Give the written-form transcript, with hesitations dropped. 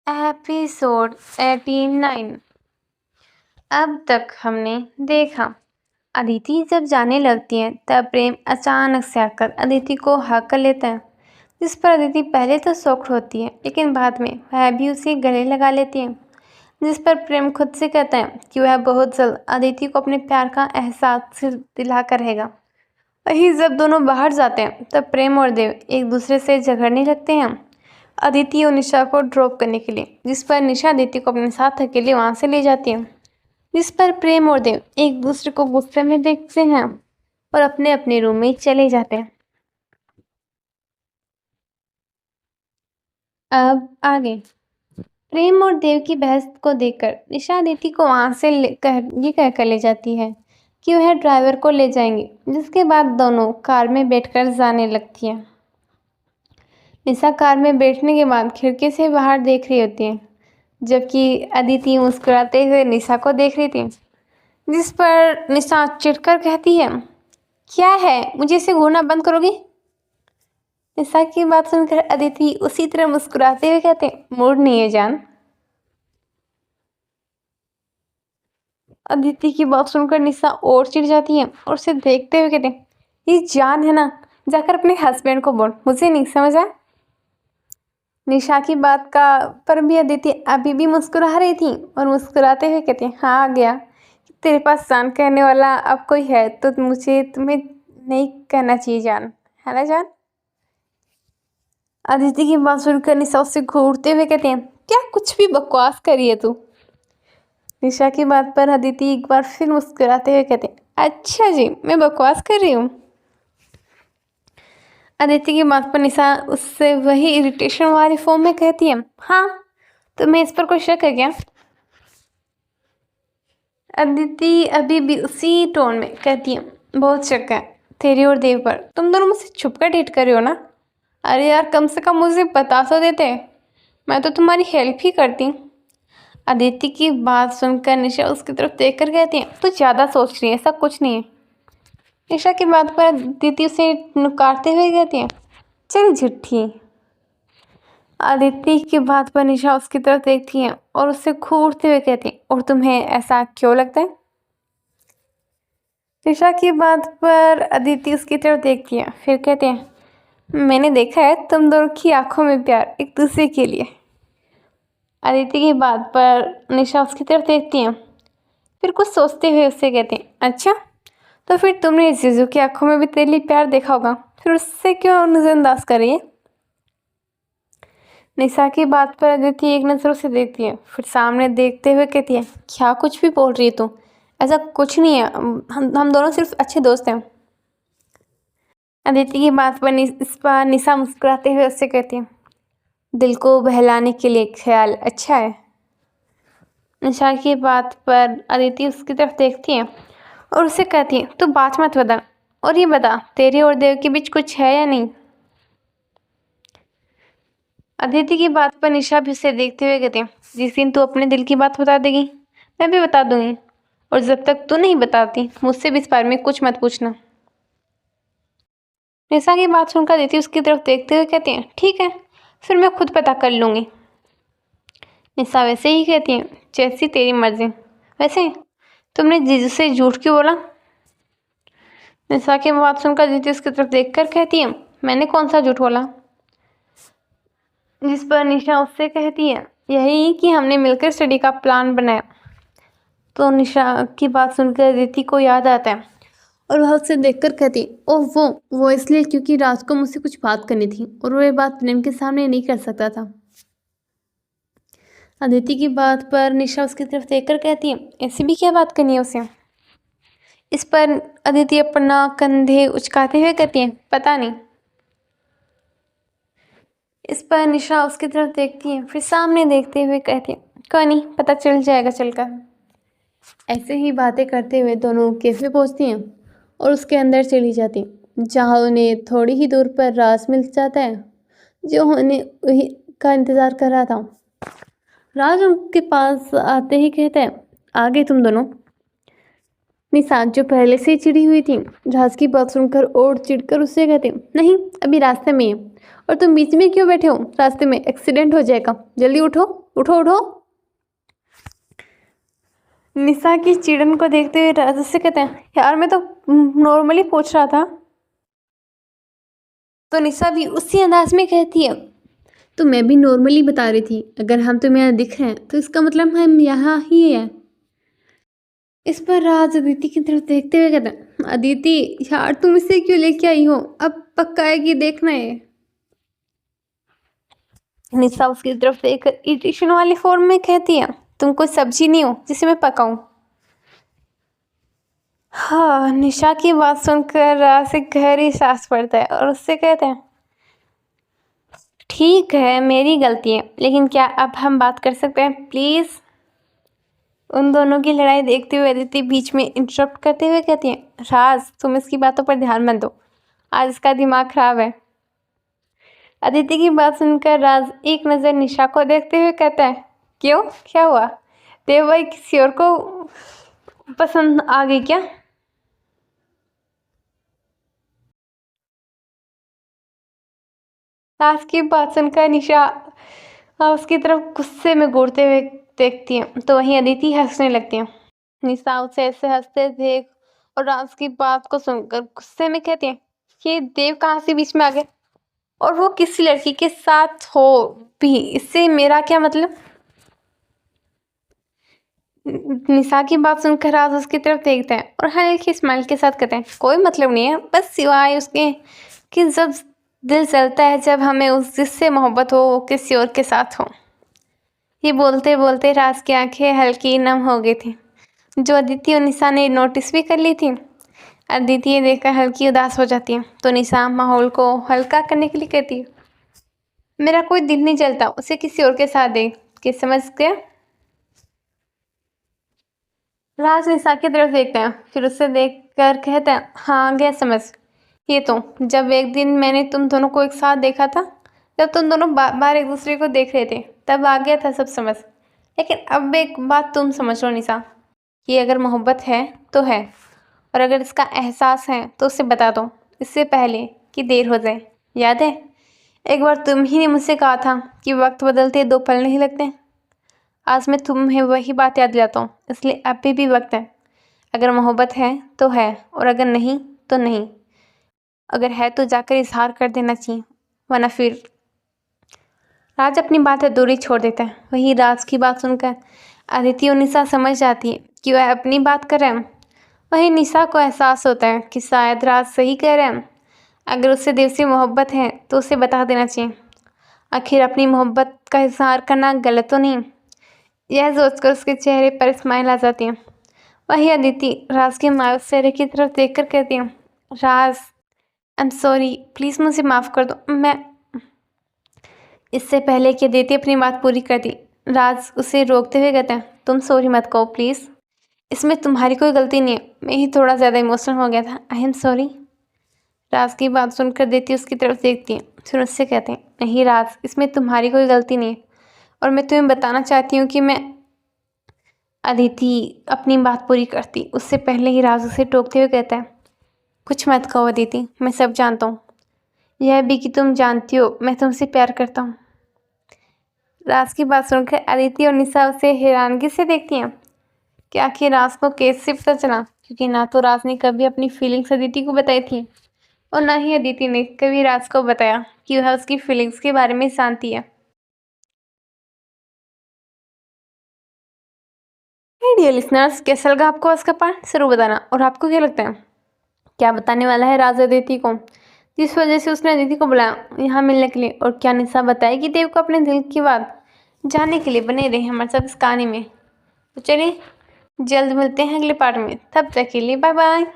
Episode 89। अब तक हमने देखा, अदिति जब जाने लगती है तब प्रेम अचानक से आकर अदिति को हक कर लेता है, जिस पर अदिति पहले तो शॉक्ड होती है, लेकिन बाद में वह भी उसे गले लगा लेती है, जिस पर प्रेम खुद से कहता है कि वह बहुत जल्द अदिति को अपने प्यार का एहसास दिला कर रहेगा। वहीं जब दोनों बाहर जाते हैं तब प्रेम और देव एक दूसरे से झगड़ने लगते हैं अदिति और निशा को ड्रॉप करने के लिए, जिस पर निशा अदिति को अपने साथ अकेले वहां से ले जाती है, जिस पर प्रेम और देव एक दूसरे को गुस्से में देखते हैं और अपने अपने रूम में चले जाते हैं। अब आगे प्रेम और देव की बहस को देखकर निशा अदिति को वहां से ये कहकर ले जाती है कि वह ड्राइवर को ले जाएंगे, जिसके बाद दोनों कार में बैठकर जाने लगती है। निशा कार में बैठने के बाद खिड़की से बाहर देख रही होती है, जबकि अदिति मुस्कुराते हुए निशा को देख रही थी, जिस पर निशा चिढ़कर कहती है, क्या है, मुझे इसे घूरना बंद करोगी? निशा की बात सुनकर अदिति उसी तरह मुस्कुराते हुए कहते, मूड नहीं है जान। अदिति की बात सुनकर निशा और चिढ़ जाती है और उसे देखते हुए कहते, ये जान है ना, जाकर अपने हस्बैंड को बोल, मुझे नहीं समझा। निशा की बात का पर भी अदिति अभी भी मुस्कुरा रही थी और मुस्कुराते हुए कहती, हाँ आ गया, तेरे पास जान कहने वाला अब कोई है तो मुझे तुम्हें नहीं कहना चाहिए जान, है ना जान। अदिति की बात सुनकर निशा उससे घूरते हुए कहते हैं, क्या कुछ भी बकवास करी है तू। निशा की बात पर अदिति एक बार फिर मुस्कुराते हुए कहते हैं, अच्छा जी, मैं बकवास कर रही हूँ। अदिति की बात पर निशा उससे वही इरिटेशन वाली फॉर्म में कहती है, हाँ तो मैं इस पर कोई शक है क्या? अदिति अभी भी उसी टोन में कहती है, बहुत शक है तेरी और देव पर, तुम दोनों मुझसे छुप कर डेट कर रहे हो ना? अरे यार, कम से कम मुझे बता तो देते, मैं तो तुम्हारी हेल्प ही करती। अदिति की बात सुनकर निशा उसकी तरफ देख कर कहती है, तू ज़्यादा सोच रही है, ऐसा कुछ नहीं है। निशा की बात पर अदिति उसे नुकारते हुए कहती है, चल झूठी। अदिति की बात पर निशा उसकी तरफ देखती है और उससे घूरते हुए कहती है, और तुम्हें ऐसा क्यों लगता है? निशा की बात पर अदिति उसकी तरफ देखती है, फिर कहते हैं, मैंने देखा है तुम दोनों की आंखों में प्यार एक दूसरे के लिए। अदिति की बात पर निशा उसकी तरफ देखती है, फिर कुछ सोचते हुए उससे कहते हैं, अच्छा तो फिर तुमने जीजू की आंखों में भी तेरे लिए प्यार देखा होगा, फिर उससे क्यों नजरअंदाज कर रही है? निशा की बात पर अदिति एक नज़र उसे देखती है, फिर सामने देखते हुए कहती है, क्या कुछ भी बोल रही है तू, ऐसा कुछ नहीं है, हम दोनों सिर्फ अच्छे दोस्त हैं। अदिति की बात पर इस पर निशा मुस्कुराते हुए उससे कहती है, दिल को बहलाने के लिए ख्याल अच्छा है। निशा की बात पर अदिति उसकी तरफ देखती है और उसे कहती है, तू बात मत बता, और ये बता तेरे और देव के बीच कुछ है या नहीं? अदिति की बात पर निशा भी उसे देखते हुए कहती है, जिस दिन तू अपने दिल की बात बता देगी मैं भी बता दूंगी, और जब तक तू नहीं बताती मुझसे भी इस बारे में कुछ मत पूछना। निशा की बात सुनकर अदिति उसकी तरफ देखते हुए कहती है, ठीक है, फिर मैं खुद पता कर लूंगी। निशा वैसे ही कहती है, जैसी तेरी मर्जी। वैसे तुमने जीजू से झूठ क्यों बोला? निशा की बात सुनकर अदिति उसकी तरफ देखकर कहती है, मैंने कौन सा झूठ बोला? जिस पर निशा उससे कहती है, यही कि हमने मिलकर स्टडी का प्लान बनाया। तो निशा की बात सुनकर अदिति को याद आता है और वह उससे देखकर कहती, ओह वो इसलिए क्योंकि राज को मुझसे कुछ बात करनी थी और वो ये बात प्रेम के सामने नहीं कर सकता था। अदिति की बात पर निशा उसकी तरफ देखकर कहती है, ऐसी भी क्या बात करनी है उसे? इस पर अदिति अपना कंधे उचकाते हुए कहती है, पता नहीं। इस पर निशा उसकी तरफ देखती है, फिर सामने देखते हुए कहती है, कोई नहीं, पता चल जाएगा चलकर। ऐसे ही बातें करते हुए दोनों कैफे पहुंचती हैं और उसके अंदर चली जाती हैं, जहाँ उन्हें थोड़ी ही दूर पर राज मिल जाता है, जो उन्हें वही का इंतज़ार कर रहा था। राज उनके पास आते ही कहता है, आ गए तुम दोनों? निशा जो पहले से ही चिड़ी हुई थी राज की बात सुनकर और चिढ़कर उससे कहते, नहीं अभी रास्ते में है और तुम बीच में क्यों बैठे हो, रास्ते में एक्सीडेंट हो जाएगा, जल्दी उठो उठो उठो। निशा की चिड़न को देखते हुए राज उससे कहते हैं, यार मैं तो नॉर्मली पूछ रहा था। तो निशा भी उसी अंदाज में कहती है, तो मैं भी नॉर्मली बता रही थी, अगर हम तुम्हें यहाँ दिख रहे हैं तो इसका मतलब हम यहाँ ही हैं। इस पर राज अदिति की तरफ देखते हुए कहते हैं, अदिति यार तुम इसे क्यों लेके आई हो, अब पक्का आएगी देखना है। निशा उसकी तरफ देखकर इरिटेशन वाली फॉर्म में कहती है, तुम कोई सब्जी नहीं हो जिसे मैं पकाऊं। हाँ, निशा की बात सुनकर राज से गहरी सांस पड़ता है और उससे कहते हैं, ठीक है मेरी गलती है, लेकिन क्या अब हम बात कर सकते हैं प्लीज़। उन दोनों की लड़ाई देखते हुए अदिति बीच में इंटरप्ट करते हुए कहती है, राज तुम इसकी बातों पर ध्यान मत दो, आज इसका दिमाग खराब है। अदिति की बात सुनकर राज एक नज़र निशा को देखते हुए कहता है, क्यों क्या हुआ, देव भाई किसी और को पसंद आ गई क्या। राज की बात सुनकर निशा उसकी तरफ गुस्से में घूरते हुए देखती है, तो वहीं अदिति हंसने लगती है। निशा उसे ऐसे हंसते देख और राज की बात को सुनकर गुस्से में कहती है, ये देव कहाँ से बीच में आ गया, और वो किसी लड़की के साथ हो भी इससे मेरा क्या मतलब। निशा की बात सुनकर राज उसकी तरफ देखते हैं और हल्की स्माइल के साथ कहते हैं, कोई मतलब नहीं है, बस सिवाय उसके कि जब दिल चलता है जब हमें उस जिससे मोहब्बत हो वो किसी और के साथ हो। ये बोलते बोलते राज की आंखें हल्की नम हो गई थी, जो अदिति और निशा ने नोटिस भी कर ली थी। अदिति ये देखकर हल्की उदास हो जाती है, तो निशा माहौल को हल्का करने के लिए कहती है, मेरा कोई दिल नहीं चलता उसे किसी और के साथ दे के, समझ गया। राज निशा की तरफ देखते हैं, फिर उसे देखकर कहते हैं, हाँ गया समझ। ये तो जब एक दिन मैंने तुम दोनों को एक साथ देखा था, जब तुम दोनों बार बार एक दूसरे को देख रहे थे, तब आ गया था सब समझ। लेकिन अब एक बात तुम समझ लो निशा, कि अगर मोहब्बत है तो है, और अगर इसका एहसास है तो उसे बता दो, इससे पहले कि देर हो जाए। याद है एक बार तुम ही ने मुझसे कहा था कि वक्त बदलते 2 पल नहीं लगते। आज मैं तुम्हें वही बात याद दिलाता हूँ, इसलिए अभी भी वक्त है। अगर मोहब्बत है तो है, और अगर नहीं तो नहीं। अगर है तो जाकर इजहार कर देना चाहिए, वरना फिर। राज अपनी बात अधूरी छोड़ देता है। वही राज की बात सुनकर अदिति और निशा समझ जाती है कि वह अपनी बात कर रहे हैं। वही निशा को एहसास होता है कि शायद राज सही कह रहे हैं, अगर उससे दिल से मोहब्बत है तो उसे बता देना चाहिए। आखिर अपनी मोहब्बत का इजहार करना गलत तो नहीं। यह सोचकर उसके चेहरे पर स्माइल आ जाती है। वही अदिति राज के मायूस चेहरे की तरफ देखकर कहती है, राज आई एम सॉरी, प्लीज़ मुझे माफ़ कर दो। मैं इससे पहले कि अदिति अपनी बात पूरी कर दी, राज उसे रोकते हुए कहते हैं, तुम सॉरी मत कहो प्लीज़, इसमें तुम्हारी कोई गलती नहीं है, मैं ही थोड़ा ज़्यादा इमोशनल हो गया था, आई एम सॉरी। राज की बात सुनकर अदिति उसकी तरफ देखती है, फिर उससे कहते हैं, नहीं राज, इसमें तुम्हारी कोई गलती नहीं है, और मैं तुम्हें बताना चाहती हूँ कि मैं। अदिति अपनी बात पूरी करती उससे पहले ही राज उसे टोकते हुए कहता है, कुछ मत कहो अदिति, मैं सब जानता हूँ, यह भी कि तुम जानती हो मैं तुमसे प्यार करता हूँ। राज की बात सुनकर अदिति और निशा उसे हैरानगी से देखती हैं कि आखिर राज को कैसे पता चला, क्योंकि ना तो राज ने कभी अपनी फीलिंग्स अदिति को बताई थी, और ना ही अदिति ने कभी राज को बताया कि वह उसकी फीलिंग्स के बारे में जानती है। डियर लिसनर्स, कैसा लगा आपको आज का पार्ट, जरूर बताना। और आपको क्या लगता है, क्या बताने वाला है राज अदिति को, जिस वजह से उसने अदिति को बुलाया यहाँ मिलने के लिए, और क्या निशा बताएगी देव को अपने दिल की बात जानने के लिए। बने रहे हमारे साथ इस कहानी में। तो चलिए जल्द मिलते हैं अगले पार्ट में, तब तक के लिए बाय बाय।